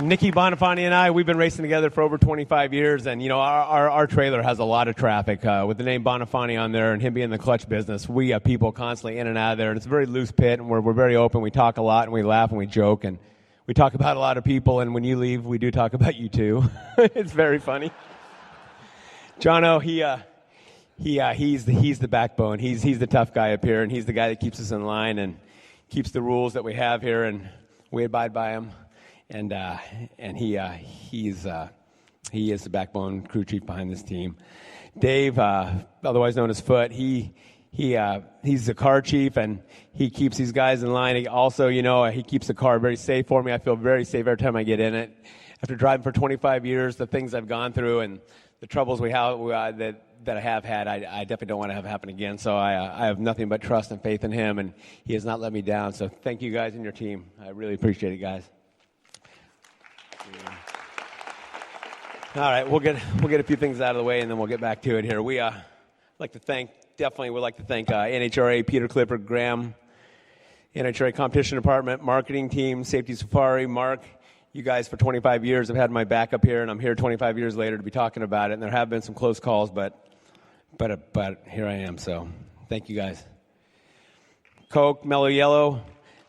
Nikki Bonifani and I, we've been racing together for over 25 years, and, our trailer has a lot of traffic. With the name Bonifani on there and him being in the clutch business, we have people constantly in and out of there, and it's a very loose pit, and we're very open. We talk a lot, and we laugh, and we joke, and we talk about a lot of people, and when you leave, we do talk about you, too. It's very funny. Jono, he's the backbone. He's the tough guy up here, and he's the guy that keeps us in line and keeps the rules that we have here, and we abide by them. And he is the backbone crew chief behind this team. Dave, otherwise known as Foot, he's the car chief, and he keeps these guys in line. He also, he keeps the car very safe for me. I feel very safe every time I get in it. After driving for 25 years, the things I've gone through and the troubles we have that I have had, I definitely don't want to have happen again. So I have nothing but trust and faith in him, and he has not let me down. So thank you guys and your team. I really appreciate it, guys. All right, we'll get a few things out of the way, and then we'll get back to it here. We would like to thank NHRA, Peter Clifford, Graham, NHRA Competition Department, Marketing Team, Safety Safari, Mark. You guys for 25 years have had my back up here, and I'm here 25 years later to be talking about it. And there have been some close calls, but here I am. So thank you guys. Coke, Mellow Yellow,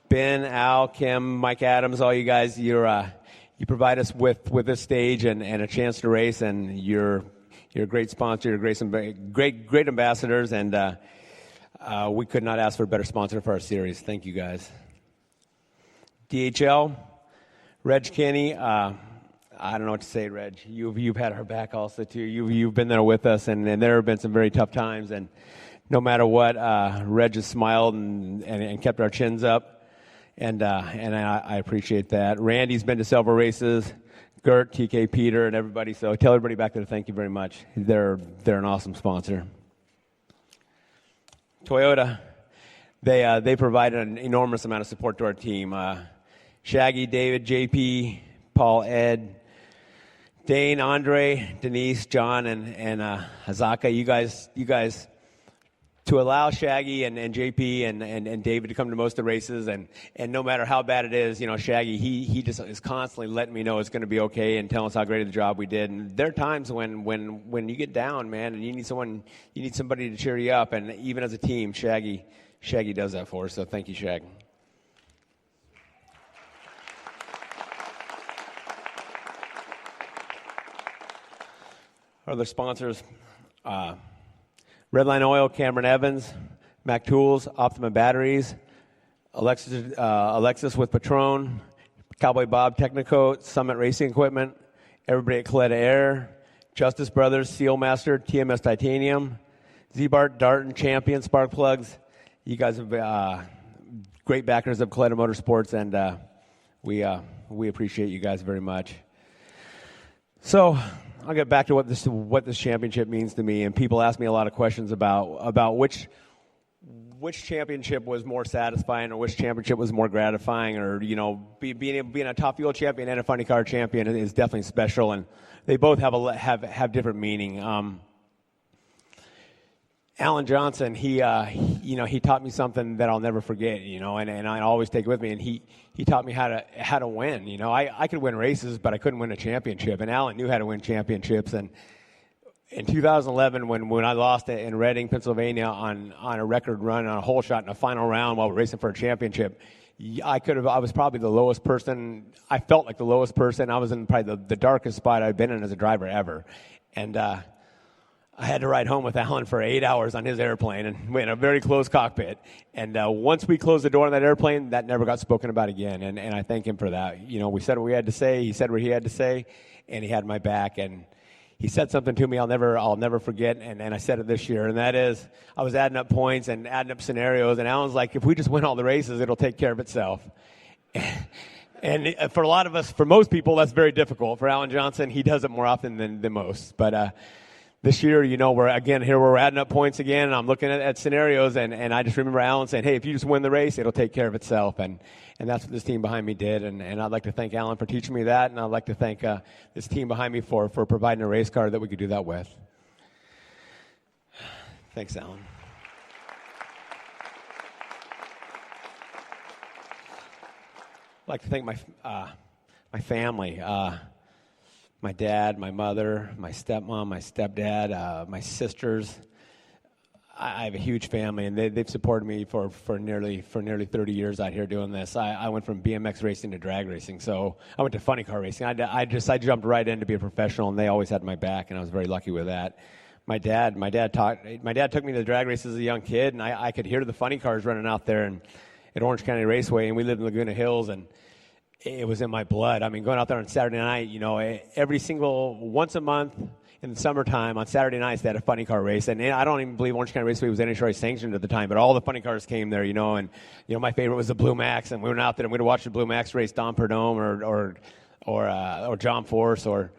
Ben, Al, Kim, Mike Adams, all you guys, you provide us with this stage and a chance to race, and you're a great sponsor. You're great ambassadors, and we could not ask for a better sponsor for our series. Thank you, guys. DHL, Reg Kenny. I don't know what to say, Reg. You've had our back also too. You've been there with us, and there have been some very tough times, and no matter what, Reg has smiled and kept our chins up. And I appreciate that. Randy's been to several races, Gert, TK, Peter, and everybody. So tell everybody back there thank you very much. They're an awesome sponsor. Toyota, they provided an enormous amount of support to our team. Shaggy, David, JP, Paul, Ed, Dane, Andre, Denise, John, and Hazaka. You guys. To allow Shaggy and JP and David to come to most of the races, and no matter how bad it is, Shaggy, he just is constantly letting me know it's going to be okay and telling us how great of the job we did. And there are times when you get down, man, and you need somebody to cheer you up, and even as a team, Shaggy does that for us. So thank you, Shag. Other sponsors. Redline Oil, Cameron Evans, Mac Tools, Optima Batteries, Alexis with Patron, Cowboy Bob Technicoat, Summit Racing Equipment, everybody at Coletta Air, Justice Brothers, Sealmaster, TMS Titanium, Z-Bart, Darton, Champion, Spark Plugs. You guys have great backers of Coletta Motorsports, and we appreciate you guys very much. So I'll get back to what this championship means to me. And people ask me a lot of questions about which championship was more satisfying, or which championship was more gratifying, or being a top fuel champion and a funny car champion is definitely special, and they both have different meaning. Alan Johnson, he taught me something that I'll never forget, and I always take it with me. And he taught me how to win. I could win races, but I couldn't win a championship. And Alan knew how to win championships. And in 2011, when I lost it in Reading, Pennsylvania, on a record run on a hole shot in a final round while we're racing for a championship, I was probably the lowest person. I felt like the lowest person. I was in probably the darkest spot I've been in as a driver ever, and I had to ride home with Alan for 8 hours on his airplane, and we're in a very close cockpit. And once we closed the door on that airplane, that never got spoken about again. And I thank him for that. We said what we had to say. He said what he had to say, and he had my back. And he said something to me I'll never forget. And I said it this year, and that is, I was adding up points and adding up scenarios, and Alan's like, if we just win all the races, it'll take care of itself. And for a lot of us, for most people, that's very difficult. For Alan Johnson, he does it more often than most. But this year, we're adding up points again, and I'm looking at scenarios, and I just remember Alan saying, hey, if you just win the race, it'll take care of itself. And that's what this team behind me did, and I'd like to thank Alan for teaching me that, and I'd like to thank this team behind me for providing a race car that we could do that with. Thanks, Alan. like to thank my family, my dad, my mother, my stepmom, my stepdad, my sisters. I have a huge family, and they've supported me for nearly 30 years out here doing this. I went from BMX racing to drag racing, so I went to funny car racing. I jumped right in to be a professional, and they always had my back, and I was very lucky with that. My dad took me to the drag races as a young kid, and I could hear the funny cars running out there at Orange County Raceway, and we lived in Laguna Hills, and it was in my blood. I mean, going out there on Saturday night, once a month in the summertime on Saturday nights, they had a funny car race. And I don't even believe Orange County Raceway was NHRA sanctioned at the time, but all the funny cars came there, and my favorite was the Blue Max, and we went out there and we'd watch the Blue Max race Don Perdome or John Force or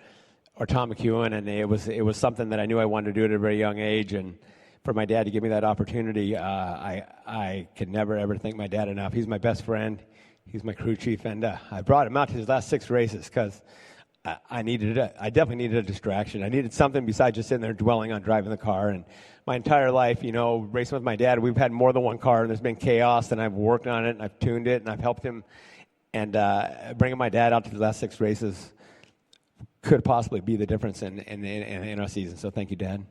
Tom McEwen, and it was something that I knew I wanted to do at a very young age. And for my dad to give me that opportunity, I could never ever thank my dad enough. He's my best friend. He's my crew chief, and I brought him out to his last 6 races because I definitely needed a distraction. I needed something besides just sitting there dwelling on driving the car. And my entire life, racing with my dad, we've had more than one car, and there's been chaos, and I've worked on it, and I've tuned it, and I've helped him. And bringing my dad out to the last 6 races could possibly be the difference in our season. So thank you, Dad.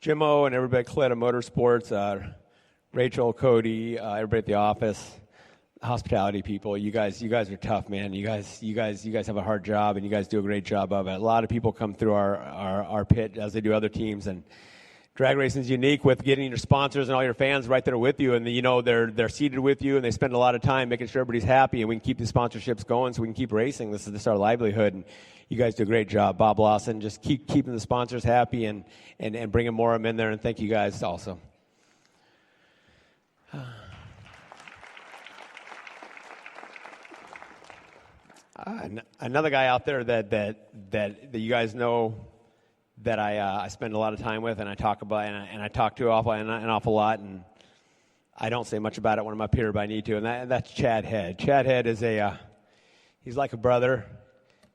Jimmo and everybody at Coletta Motorsports, Rachel, Cody, everybody at the office, hospitality people. You guys are tough, man. You guys have a hard job, and you guys do a great job of it. A lot of people come through our pit as they do other teams, and drag racing is unique with getting your sponsors and all your fans right there with you, and they're seated with you, and they spend a lot of time making sure everybody's happy, and we can keep the sponsorships going so we can keep racing. This is our livelihood, and you guys do a great job. Bob Lawson, just keep keeping the sponsors happy and bringing more of them in there, and thank you guys also. Another guy out there that you guys know that I spend a lot of time with and I talk about and I talk to an awful lot, and I don't say much about it when I'm up here, but I need to, and that's Chad Head. Chad Head is he's like a brother,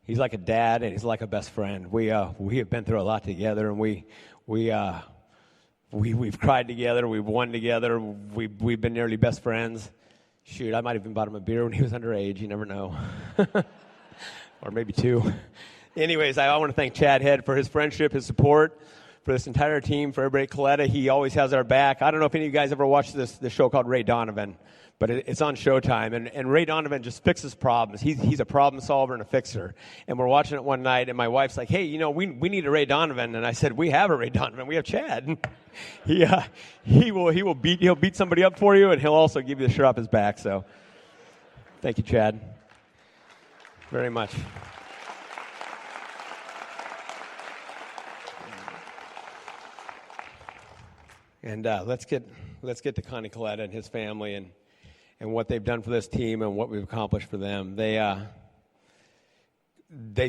he's like a dad, and he's like a best friend. We have been through a lot together, and we've cried together, we've won together, we've been nearly best friends. Shoot, I might have even bought him a beer when he was underage. You never know. Or maybe 2. Anyways, I want to thank Chad Head for his friendship, his support, for this entire team, for everybody at Coletta. He always has our back. I don't know if any of you guys ever watched this show called Ray Donovan, but it's on Showtime. And Ray Donovan just fixes problems. He's a problem solver and a fixer. And we're watching it one night, and my wife's like, hey, we need a Ray Donovan. And I said, we have a Ray Donovan. We have Chad. He'll beat somebody up for you, and he'll also give you the shirt off his back. So thank you, Chad, very much. And let's get to Connie Coletta and his family and what they've done for this team and what we've accomplished for them. They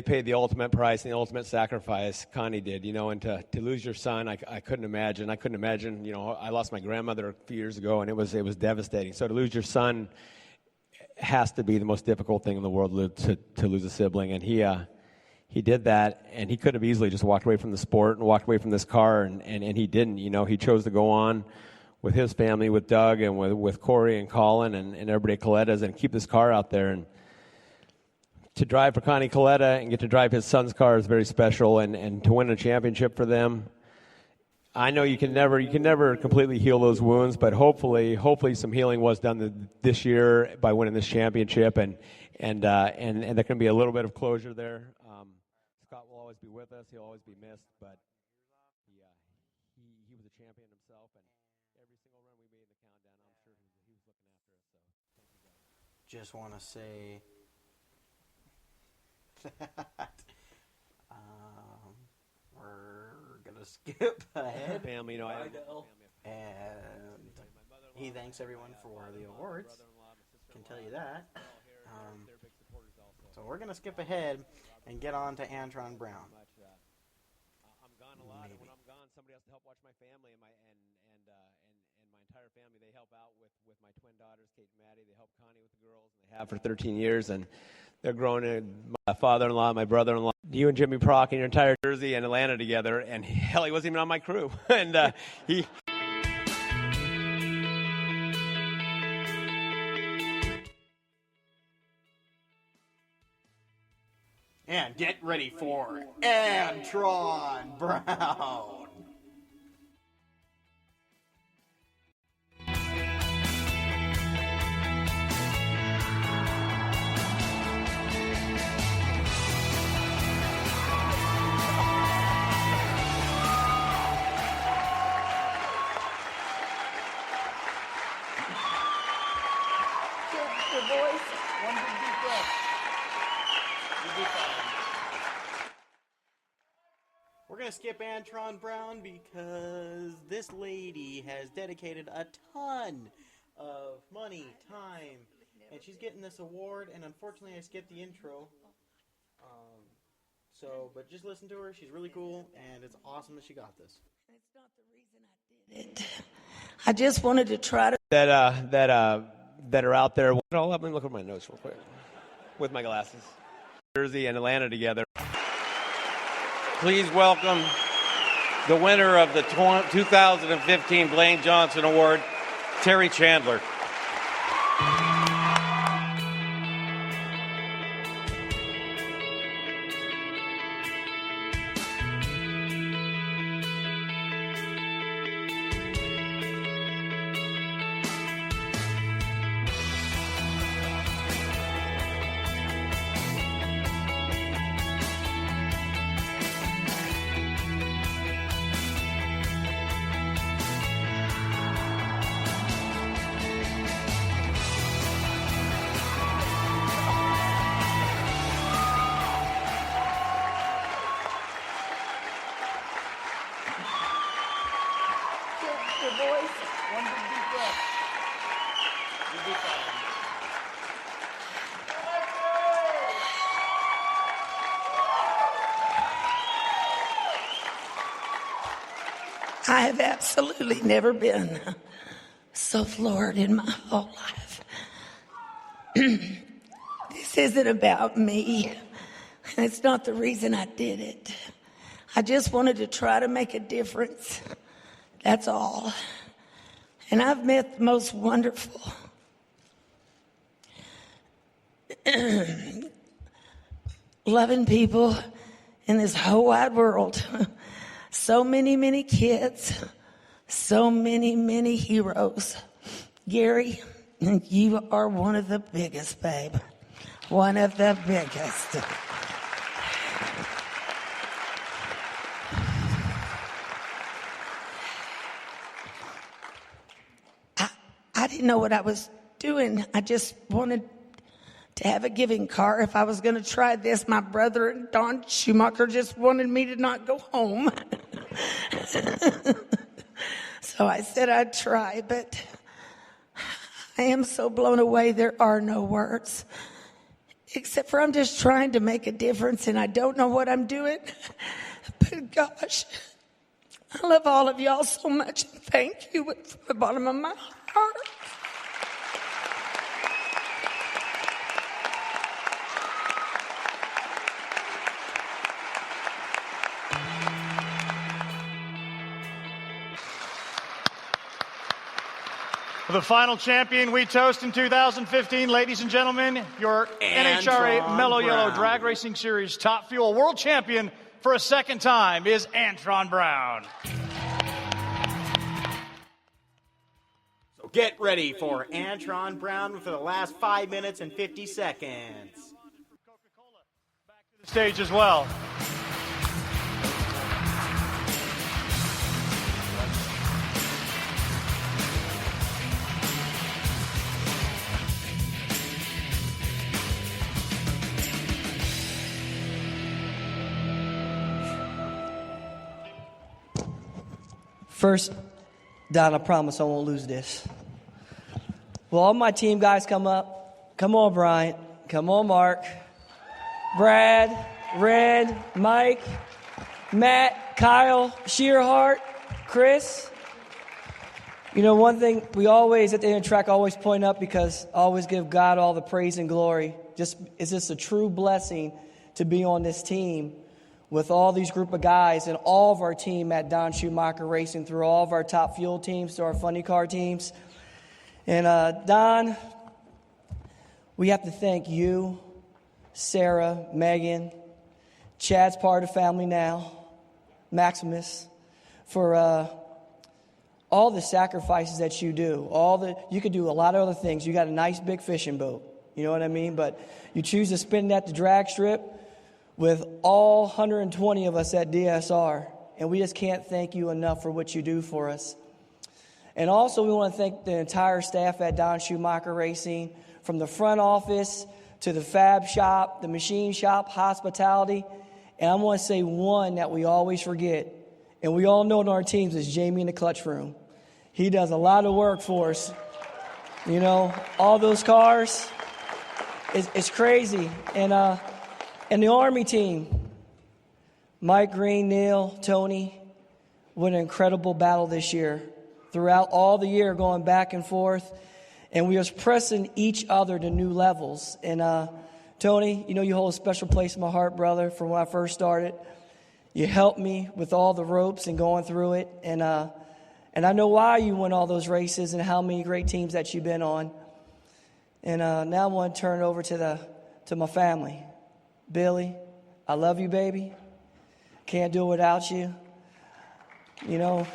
paid the ultimate price and the ultimate sacrifice. Connie did, and to lose your son, I couldn't imagine. I couldn't imagine. I lost my grandmother a few years ago, and it was devastating. So to lose your son has to be the most difficult thing in the world to lose a sibling, and he did that, and he could have easily just walked away from the sport and walked away from this car, and he didn't. He chose to go on with his family, with Doug and with Corey and Colin and everybody at Coletta's, and keep this car out there. And to drive for Connie Coletta and get to drive his son's car is very special, and to win a championship for them. I know you can never completely heal those wounds, but hopefully some healing was done this year by winning this championship, and there can be a little bit of closure there. Scott will always be with us. He'll always be missed, but he was a champion himself, and every single run we made in the countdown, I'm sure he was looking after us. So thank you, guys. Just want to say that we're gonna skip ahead. Family, And he thanks everyone for the awards. Can tell you that. So we're gonna skip ahead and get on to Antron Brown. I'm gone a lot, and when I'm gone, somebody has to help watch my family and my entire family. They help out with my twin daughters, Kate and Maddie. They help Connie with the girls, and they have for 13 years, and they're growing in. My father-in-law, my brother-in-law, you and Jimmy Prock and your entire Jersey and Atlanta together, and hell, he wasn't even on my crew. And he... And get ready for Antron Brown. Your voice. One big deep breath. You'll be fine. We're going to skip Antron Brown because this lady has dedicated a ton of money, time, and she's getting this award, and unfortunately I skipped the intro. But just listen to her. She's really cool, and it's awesome that she got this. It's not the reason I did it. I just wanted to try to... That are out there. Let me look at my notes real quick with my glasses. Jersey and Atlanta together. Please welcome the winner of the 2015 Blaine Johnson Award, Terry Chandler. Your voice. One big deep breath. You'll be fine. I have absolutely never been so floored in my whole life. This isn't about me. It's not the reason I did it. I just wanted to try to make a difference. That's all. And I've met the most wonderful, loving people in this whole wide world. So many, many kids. So many, many heroes. Gary, you are one of the biggest, babe. One of the biggest. I didn't know what I was doing. I just wanted to have a giving car. If I was going to try this, my brother and Don Schumacher just wanted me to not go home. So I said I'd try, but I am so blown away there are no words. Except for I'm just trying to make a difference and I don't know what I'm doing. But gosh, I love all of y'all so much and thank you from the bottom of my heart. For the final champion we toast in 2015, ladies and gentlemen, your NHRA Mellow Yellow Drag Racing Series Top Fuel World Champion for a second time is Antron Brown. So get ready for Antron Brown for the last 5 minutes and 50 seconds. Stage as well. First, Don, I promise I won't lose this. Will all my team guys come up? Come on, Bryant. Come on, Mark. Brad, Red, Mike, Matt, Kyle, Shearhart, Chris. You know, one thing we always, at the end of the track, always point up because I always give God all the praise and glory. It's just a true blessing to be on this team with all these group of guys and all of our team at Don Schumacher Racing, through all of our top fuel teams to our funny car teams. And Don, we have to thank you, Sarah, Megan, Chad's part of the family now, Maximus, for all the sacrifices that you do. You could do a lot of other things. You got a nice big fishing boat, you know what I mean? But you choose to spend at the drag strip with all 120 of us at DSR, and we just can't thank you enough for what you do for us. And also, we want to thank the entire staff at Don Schumacher Racing, from the front office to the fab shop, the machine shop, hospitality. And I want to say one that we always forget, and we all know in our teams, is Jamie in the clutch room. He does a lot of work for us. You know, all those cars, it's crazy. And the Army team, Mike Green, Neil, Tony, what an incredible battle this year. Throughout all the year, going back and forth, and we was pressing each other to new levels. And Tony, you know you hold a special place in my heart, brother, from when I first started. You helped me with all the ropes and going through it. And I know why you won all those races and how many great teams that you've been on. And now I want to turn it over to my family. Billy, I love you, baby. Can't do it without you. You know,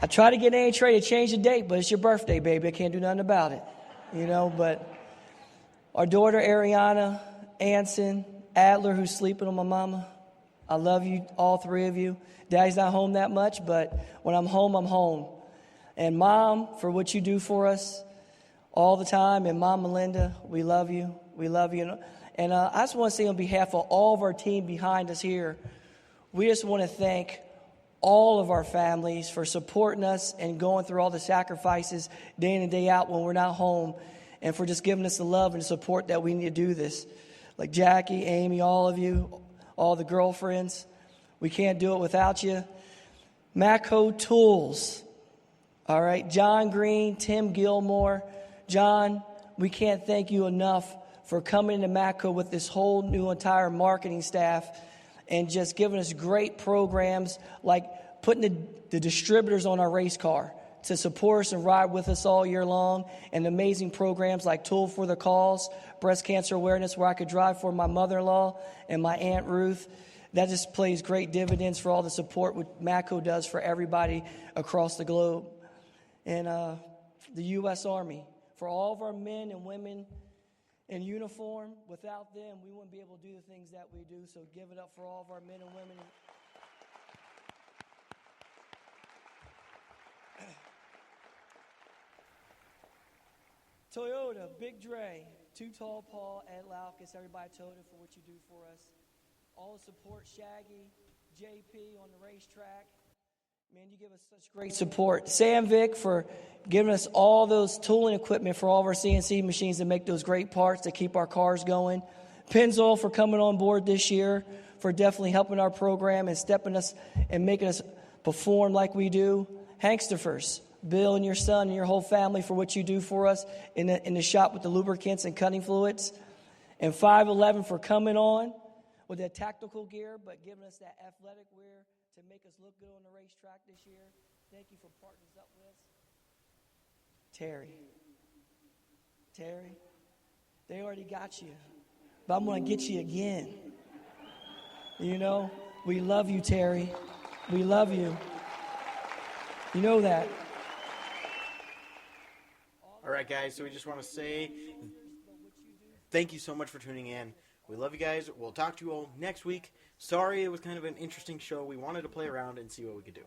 I try to get NHRA to change the date, but it's your birthday, baby. I can't do nothing about it. You know, but our daughter, Ariana, Anson, Adler, who's sleeping on my mama, I love you, all three of you. Daddy's not home that much, but when I'm home, I'm home. And Mom, for what you do for us all the time, and Mom Melinda, we love you. We love you. And I just want to say on behalf of all of our team behind us here, we just want to thank all of our families for supporting us and going through all the sacrifices day in and day out when we're not home, and for just giving us the love and support that we need to do this. Like Jackie, Amy, all of you, all the girlfriends, we can't do it without you. Matco Tools, all right, John Green, Tim Gilmore. John, we can't thank you enough for coming into Matco with this whole new entire marketing staff and just giving us great programs like putting the distributors on our race car to support us and ride with us all year long, and amazing programs like Tool for the Cause, breast cancer awareness, where I could drive for my mother-in-law and my Aunt Ruth. That just plays great dividends for all the support what Matco does for everybody across the globe. And the U.S. Army, for all of our men and women in uniform. Without them, we wouldn't be able to do the things that we do. So give it up for all of our men and women. Toyota, Big Dre, Too Tall Paul, Ed Laukus, everybody at Toyota for what you do for us. All the support, Shaggy, JP on the racetrack. Man, you give us such great support. Sam Vic for giving us all those tooling equipment for all of our CNC machines to make those great parts to keep our cars going. Pennzoil for coming on board this year, for definitely helping our program and stepping us and making us perform like we do. Hanksterfers, Bill and your son and your whole family for what you do for us in the shop with the lubricants and cutting fluids. And 511 for coming on with that tactical gear, but giving us that athletic wear to make us look good on the racetrack this year. Thank you for partnering up with us. Terry, they already got you, but I'm going to get you again. You know, we love you, Terry. We love you. You know that. All right, guys, so we just want to say thank you so much for tuning in. We love you guys. We'll talk to you all next week. Sorry, it was kind of an interesting show. We wanted to play around and see what we could do.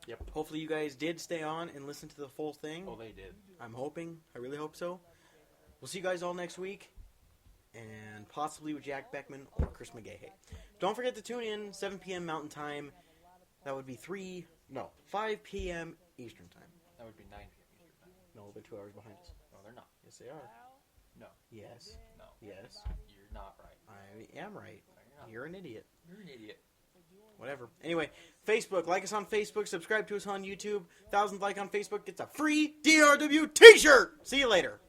Yep. Hopefully you guys did stay on and listen to the full thing. Oh, they did. I'm hoping. I really hope so. We'll see you guys all next week. And possibly with Jack Beckman or Chris McGahey. Don't forget to tune in, 7 p.m. Mountain Time. That would be 5 p.m. Eastern Time. That would be 9 p.m. Eastern Time. No, they're 2 hours behind us. No, they're not. Yes, they are. No. Yes. No. Yes. You're not right. I am right. No, you're not. You're an idiot. You're an idiot. Whatever. Anyway, Facebook. Like us on Facebook. Subscribe to us on YouTube. 1,000th like on Facebook gets a free DRW t-shirt. See you later.